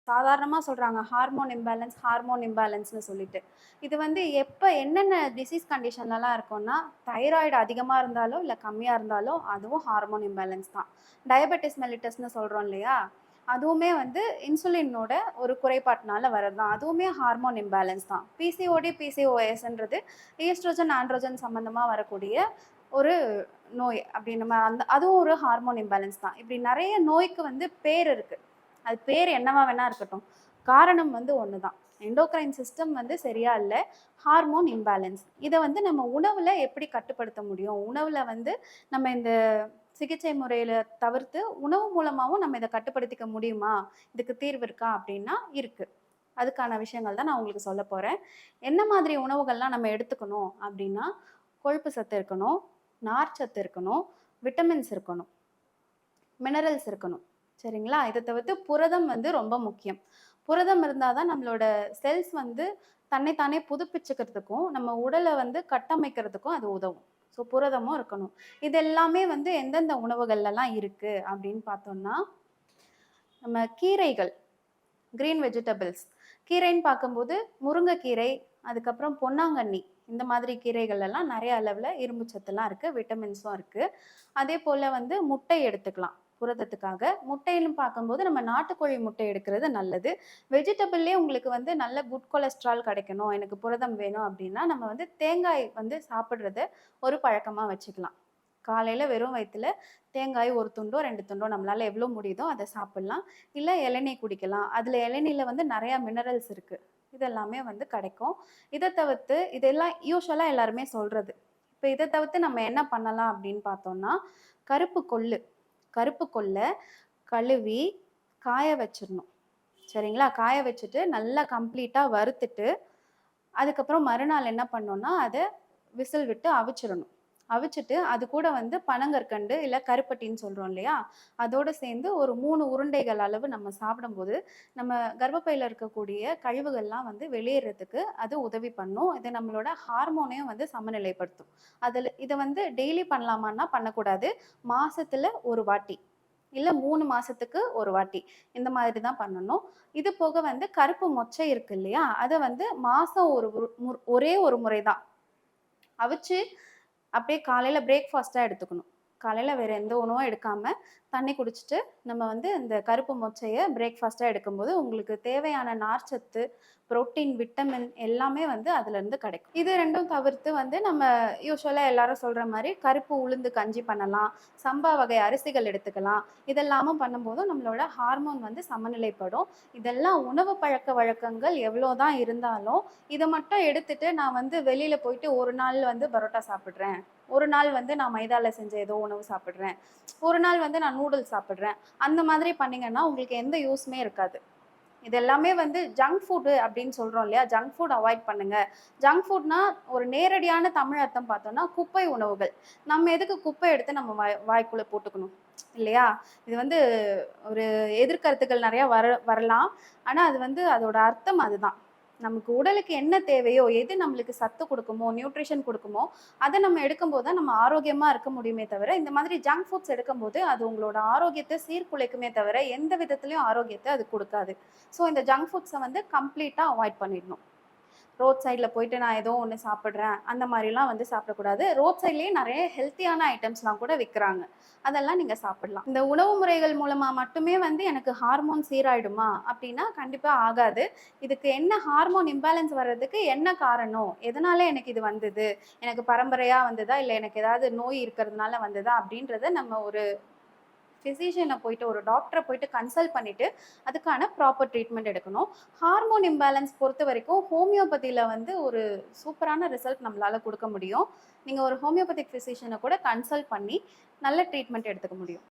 சாதாரணமா சொல்றாங்க ஹார்மோன் இம்பேலன்ஸ்ன்னு சொல்லிட்டு. இது வந்து எப்ப என்னென்ன டிசீஸ் கண்டிஷன்லலாம் இருக்கும்னா, தைராய்டு அதிகமா இருந்தாலோ, இல்ல கம்மியா இருந்தாலோ அதுவும் ஹார்மோன் இம்பேலன்ஸ் தான். டயபெட்டிஸ் மெலிட்டஸ்ன்னு சொல்றோம் இல்லையா? அதுவுமே வந்து இன்சுலினோட ஒரு குறைபாட்டுனால வர்றது தான். அதுவுமே ஹார்மோன் இம்பேலன்ஸ் தான். பிசிஓடி, பிசிஓஎஸ்ன்றது ஈஸ்ட்ரோஜன், ஆண்ட்ரோஜன் சம்மந்தமா வரக்கூடிய ஒரு நோய். அப்படி நம்ம அதுவும் ஒரு ஹார்மோன் இம்பேலன்ஸ் தான். இப்படி நெறைய நோய்க்கு வந்து பேர் இருக்கு. அது பேர் என்னவா வேணா இருக்கட்டும். காரணம் வந்து ஒண்ணுதான். எண்டோகிரைன் சிஸ்டம் வந்து சரியா இல்ல. Hormone imbalance. இத வந்து நம்ம உணவுல எப்படி கட்டுப்படுத்த முடியும்? உணவுல வந்து நம்ம இந்த சிகிச்சை முறையில தவிர்த்து, உணவு மூலமாவும் நம்ம இத கட்டுப்படுத்திக்க முடியுமா? இதுக்கு தீர்வு இருக்கா? அப்படின்னா இருக்கு. அதுக்கான விஷயங்கள் தான் நான் உங்களுக்கு சொல்லப் போறேன். என்ன மாதிரி உணவுகள்லாம் நம்ம எடுத்துக்கணும் அப்படின்னா, கொழுப்பு சத்து இருக்கணும், நார்ச்சத்து இருக்கணும், விட்டமின்ஸ் இருக்கணும். மினரல்ஸ் இருக்கணும். சரிங்களா? இத தவிர்த்து புரதம் வந்து ரொம்ப முக்கியம். புரதம் இருந்தா தான் நம்மளோட செல்ஸ் வந்து தன்னை தானே புதுப்பிச்சுக்கிறதுக்கும், நம்ம உடல வந்து கட்டமைக்கிறதுக்கும் அது உதவும். ஸோ புரதமும் இருக்கணும். இது எல்லாமே வந்து எந்தெந்த உணவுகள்லலாம் இருக்கு அப்படின்னு பார்த்தோம்னா, நம்ம கீரைகள், கிரீன் வெஜிடபிள்ஸ். கீரைன்னு பார்க்கும்போது முருங்கைக்கீரை, அதுக்கப்புறம் பொன்னாங்கண்ணி. இந்த மாதிரி கீரைகள் எல்லாம் நெறைய அளவுல இரும்பு சத்துலாம் இருக்கு, விட்டமின்ஸும் இருக்கு. அதேபோல வந்து முட்டை எடுத்துக்கலாம் புரதத்துக்காக. முட்டைன்னு பார்க்கும்போது நம்ம நாட்டுக்கோழி முட்டை எடுக்கிறது நல்லது. வெஜிடபிள்லயே உங்களுக்கு வந்து நல்ல குட் கொலஸ்ட்ரால் கிடைக்கணும், எனக்கு புரதம் வேணும் அப்படின்னா, நம்ம வந்து தேங்காய் வந்து சாப்பிடுறத ஒரு பழக்கமா வச்சுக்கலாம். காலையில வெறும் வயித்துல தேங்காய் 1 துண்டோ, 2 துண்டோ நம்மளால எவ்வளோ முடியுதோ அத சாப்பிடலாம். இல்ல இளநீர் குடிக்கலாம். அதுல இளநீர்ல வந்து நெறைய மினரல்ஸ் இருக்கு. இதெல்லாமே வந்து கிடைக்கும். இத தவிர்த்து இதெல்லாம் யூசுவலா எல்லாருமே சொல்றது. இப்ப இத தவிர்த்து நம்ம என்ன பண்ணலாம் அப்படின்னு பார்த்தோம்னா, கருப்பு கொள்ளு. கருப்பு கொள்ள கழுவி காய வச்சிரணும். சரிங்களா? காய வச்சுட்டு நல்லா கம்ப்ளீட்டா வறுத்துட்டு, அதுக்கப்புறம் மறுநாள் என்ன பண்ணணும்னா, அத விசில் விட்டு அவிச்சிரணும். அவிச்சுட்டு அது கூட வந்து பனங்கற்கண்டு இல்ல கருப்பட்டின்னு சொல்றோம் இல்லையா? அதோட சேர்ந்து ஒரு 3 உருண்டைகள் அளவு நம்ம சாப்பிடும்போது, நம்ம கர்ப்பப்பையில இருக்கக்கூடிய கழிவுகள்லாம் வந்து வெளியேறதுக்கு அது உதவி பண்ணும். இது நம்மளோட ஹார்மோனையும் வந்து சமநிலைப்படுத்தும். இத வந்து டெய்லி பண்ணலாமான்னா பண்ணக்கூடாது. மாசத்துல 1 வாட்டி. இல்ல 3 மாசத்துக்கு 1 வாட்டி. இந்த மாதிரி தான் பண்ணணும். இது போக வந்து கருப்பு மொச்சை இருக்கு இல்லையா? அத வந்து மாசம் ஒரே ஒரு முறை தான். அவிச்சு அப்படியே காலையில பிரேக்ஃபாஸ்ட்டா எடுத்துக்கணும். காலையில வேற எந்த உணவும் எடுக்காம, தண்ணி குடிச்சிட்டு, நம்ம வந்து இந்த கருப்பு மொச்சைய பிரேக்ஃபாஸ்ட்டா எடுக்கும்போது, உங்களுக்கு தேவையான நார்ச்சத்து, புரோட்டீன், விட்டமின் எல்லாமே வந்து அதுலருந்து கிடைக்கும். இது 2ம் தவிர்த்து வந்து நம்ம யூசுவலா எல்லாரும் சொல்ற மாரி கருப்பு உளுந்து கஞ்சி பண்ணலாம். சம்பா வகை அரிசிகள் எடுத்துக்கலாம். இதெல்லாமும் பண்ணும்போது நம்மளோட ஹார்மோன் வந்து சமநிலைப்படும். இதெல்லாம் உணவு பழக்கவழக்கங்கள் எவ்வளோ தான் இருந்தாலும், இத மட்டும் எடுத்துட்டு நான் வந்து வெளியில போயிட்டு ஒரு நாள் வந்து பரோட்டா சாப்பிடுறேன். ஒரு நாள் வந்து நான் மைதால செஞ்ச ஏதோ உணவு சாப்பிடுறேன். ஒரு நாள் வந்து நான் நூடுல்ஸ் சாப்பிடுறேன். அந்த மாதிரி பண்ணீங்கன்னா, உங்களுக்கு எந்த யூஸுமே இருக்காது. இது எல்லாமே வந்து ஜங்க் ஃபுட் அப்படின்னு சொல்றோம் இல்லையா? ஜங்க் ஃபுட் அவாய்ட் பண்ணுங்க. ஜங்க் ஃபுட்னா ஒரு நேரடியான தமிழ் அர்த்தம் பார்த்தோம்னா, குப்பை உணவுகள். நம்ம எதுக்கு குப்பை எடுத்து நம்ம வாய்க்குள்ள போட்டுக்கணும்? இல்லையா? இது வந்து ஒரு எதிர்கருத்துக்கள் நெறைய வரலாம். ஆனா அது வந்து அதோட அர்த்தம் அதுதான். நமக்கு உடலுக்கு என்ன தேவையோ, எது நம்மளுக்கு சத்து குடுக்குமோ, நியூட்ரிஷன் குடுக்குமோ, அத நம்ம எடுக்கும்போது தான் நம்ம ஆரோக்கியமா இருக்க முடியுமே தவிர, இந்த மாதிரி ஜங்க் ஃபுட்ஸ் எடுக்கும்போது, அது உங்களோட ஆரோக்கியத்த சீர்குலைக்குமே தவிர, எந்த விதத்திலயும் ஆரோக்கியத்த அது குடுக்காது. ஸோ இந்த ஜங்க் ஃபுட்ஸ வந்து கம்ப்ளீட்டா அவாய்ட் பண்ணிடணும். ரோட் சைட்ல போயிட்டு நான் ஏதோ ஒண்ணு சாப்பிடுறேன். அந்த மாரிலாம் வந்து சாப்பிடக்கூடாது. ரோட் சைட்லயே நெறைய ஹெல்த்தியான ஐட்டம்ஸ்லாம் கூட விக்கிறாங்க. அதெல்லாம் நீங்க சாப்பிடலாம். இந்த உணவு முறைகள் மூலமா மட்டுமே வந்து எனக்கு ஹார்மோன் சீராயிடுமா? அப்டின்னா கண்டிப்பா ஆகாது. இதுக்கு என்ன ஹார்மோன் இம்பேலன்ஸ் வர்றதுக்கு என்ன காரணம்? எதனால எனக்கு இது வந்தது? எனக்கு பரம்பரையா வந்ததா? இல்ல எனக்கு ஏதாவது நோய் இருக்கிறதுனால வந்ததா? அப்டின்றத நம்ம ஒரு பிசிஷியனை போயிட்டு ஒரு டாக்டரை போயிட்டு கன்சல்ட் பண்ணிட்டு அதுக்கான ப்ராப்பர் ட்ரீட்மெண்ட் எடுக்கணும். ஹார்மோன் இம்பேலன்ஸ் பொறுத்த வரைக்கும் ஹோமியோபதியில வந்து ஒரு சூப்பரான ரிசல்ட் நம்மளால கொடுக்க முடியும். நீங்க ஒரு ஹோமியோபதிக் பிசிஷியனை கூட கன்சல்ட் பண்ணி நல்ல ட்ரீட்மெண்ட் எடுத்துக்க முடியும்.